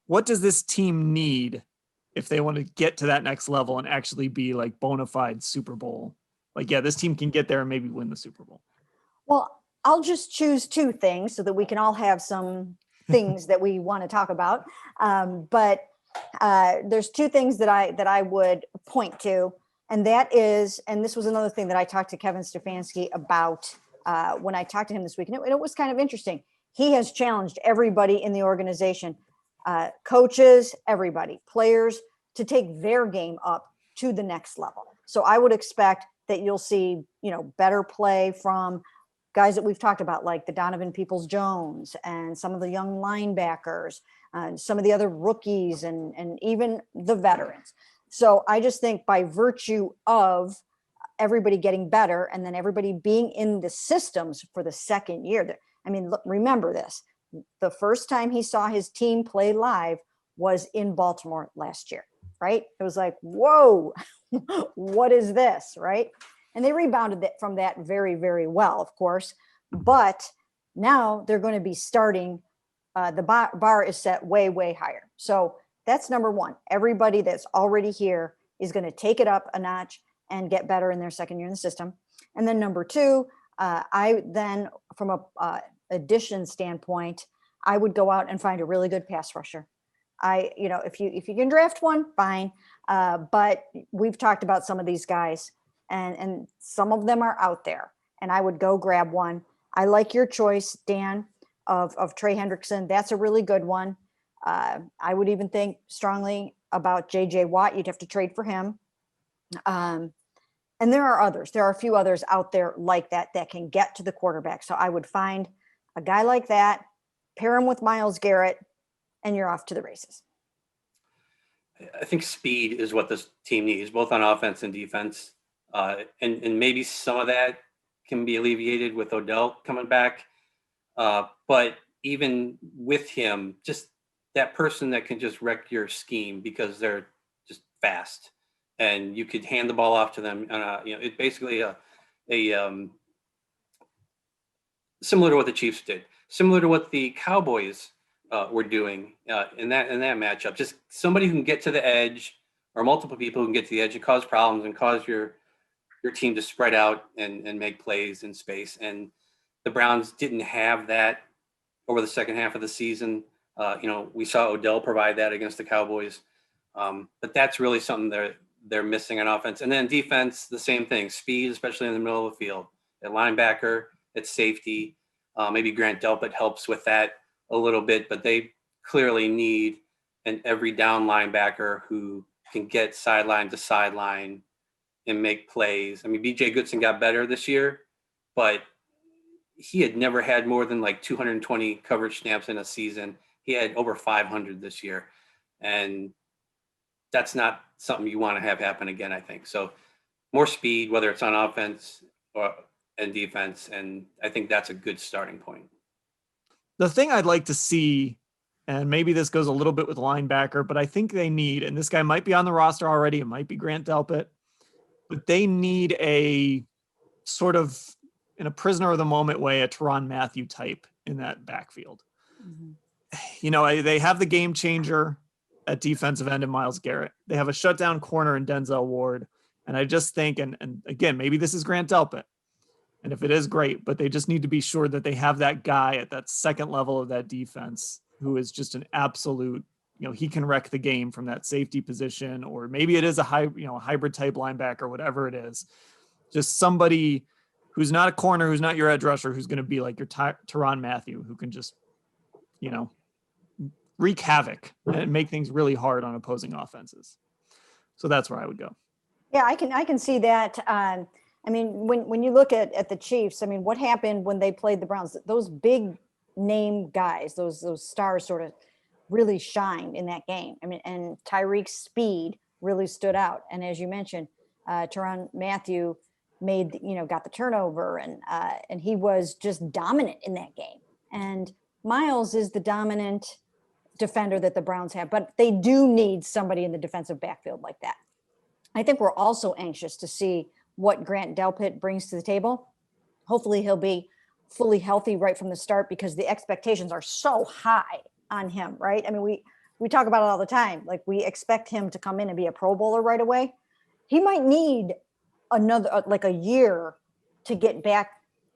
what does this team need if they want to get to that next level and actually be like bona fide Super Bowl? Like, yeah, this team can get there and maybe win the Super Bowl. Well, I'll just choose two things so that we can all have some things that we want to talk about. But there's two things that I would point to, and that is, and this was another thing that I talked to Kevin Stefanski about when I talked to him this week, and it was kind of interesting. He has challenged everybody in the organization, coaches, everybody, players, to take their game up to the next level. So I would expect that you'll see, better play from guys that we've talked about, like the Donovan Peoples-Jones and some of the young linebackers, and some of the other rookies, and even the veterans. So I just think by virtue of everybody getting better and then everybody being in the systems for the second year. I mean, look, remember this. The first time he saw his team play live was in Baltimore last year, right? It was like, whoa, what is this, right? And they rebounded from that very, very well, of course. But now they're going to be starting, the bar is set way, way higher. So that's number one. Everybody that's already here is going to take it up a notch and get better in their second year in the system. And then number two, I then, from a addition standpoint, I would go out and find a really good pass rusher. If you can draft one, fine. But we've talked about some of these guys, and some of them are out there, and I would go grab one. I like your choice, Dan, of Trey Hendrickson. That's a really good one. I would even think strongly about JJ Watt. You'd have to trade for him. And there are others. There are a few others out there like that can get to the quarterback. So I would find a guy like that, pair him with Myles Garrett, and you're off to the races. I think speed is what this team needs, both on offense and defense. And maybe some of that can be alleviated with Odell coming back. But even with him, just that person that can just wreck your scheme because they're just fast, and you could hand the ball off to them. It's basically a similar to what the Chiefs did, similar to what the Cowboys were doing in that matchup. Just somebody who can get to the edge, or multiple people who can get to the edge and cause problems and cause your team to spread out and make plays in space. And the Browns didn't have that over the second half of the season. We saw Odell provide that against the Cowboys. But that's really something they're missing on offense. And then defense, the same thing. Speed, especially in the middle of the field. At linebacker, at safety. Maybe Grant Delpit helps with that a little bit, but they clearly need an every down linebacker who can get sideline to sideline and make plays. I mean, BJ Goodson got better this year, but he had never had more than like 220 coverage snaps in a season. He had over 500 this year. And that's not something you want to have happen again, I think. So more speed, whether it's on offense and defense. And I think that's a good starting point. The thing I'd like to see, and maybe this goes a little bit with linebacker, but I think they need, and this guy might be on the roster already, it might be Grant Delpit, but they need a sort of, in a prisoner of the moment way, a Tyrann Mathieu type in that backfield. Mm-hmm. They have the game changer at defensive end in Myles Garrett. They have a shutdown corner in Denzel Ward. And I just think, and again, maybe this is Grant Delpit. And if it is, great, but they just need to be sure that they have that guy at that second level of that defense who is just an absolute, he can wreck the game from that safety position, or maybe it is a hybrid type linebacker, whatever it is. Just somebody who's not a corner, who's not your edge rusher, who's going to be like your Tyrann Mathieu, who can just, wreak havoc and make things really hard on opposing offenses. So that's where I would go. Yeah, I can see that. When you look at the Chiefs, what happened when they played the Browns? Those big name guys, those stars sort of really shined in that game. And Tyreek's speed really stood out. And as you mentioned, Tyrann Mathieu got the turnover, and he was just dominant in that game. And Myles is the dominant defender that the Browns have, but they do need somebody in the defensive backfield like that. I think we're also anxious to see what Grant Delpit brings to the table. Hopefully he'll be fully healthy right from the start, because the expectations are so high on him, right? we talk about it all the time. Like, we expect him to come in and be a Pro Bowler right away. He might need another, like a year to get back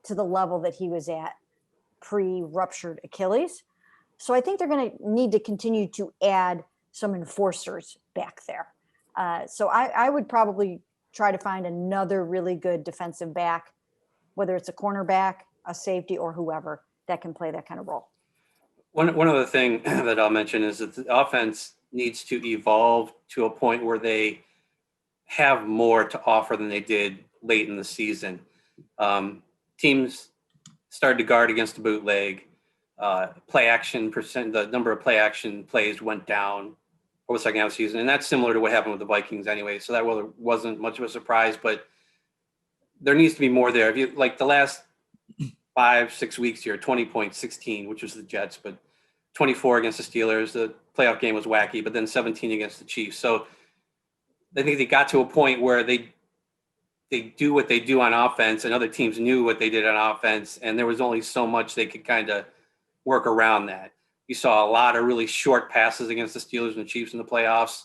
to the level that he was at pre-ruptured Achilles. So I think they're going to need to continue to add some enforcers back there. So I would probably try to find another really good defensive back, whether it's a cornerback, a safety, or whoever that can play that kind of role. One other thing that I'll mention is that the offense needs to evolve to a point where they have more to offer than they did late in the season. Teams started to guard against the bootleg. Play action percent, the number of play action plays went down over the second half of the season, and that's similar to what happened with the Vikings anyway. So that wasn't much of a surprise, but there needs to be more there. If you like the last 5-6 weeks here, 20.16, which was the Jets, but 24 against the Steelers. The playoff game was wacky, but then 17 against the Chiefs. So I think they got to a point where they do what they do on offense, and other teams knew what they did on offense, and there was only so much they could kind of work around that. You saw a lot of really short passes against the Steelers and the Chiefs in the playoffs.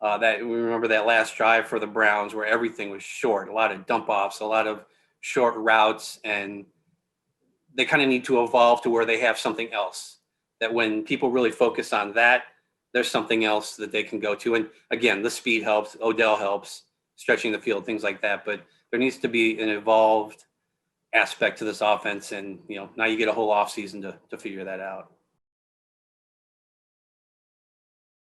That we remember that last drive for the Browns where everything was short, a lot of dump offs, a lot of short routes, and they kind of need to evolve to where they have something else, that when people really focus on that, there's something else that they can go to. And again, the speed helps, Odell helps, stretching the field, things like that. But there needs to be an evolved aspect to this offense. And, now you get a whole offseason to figure that out.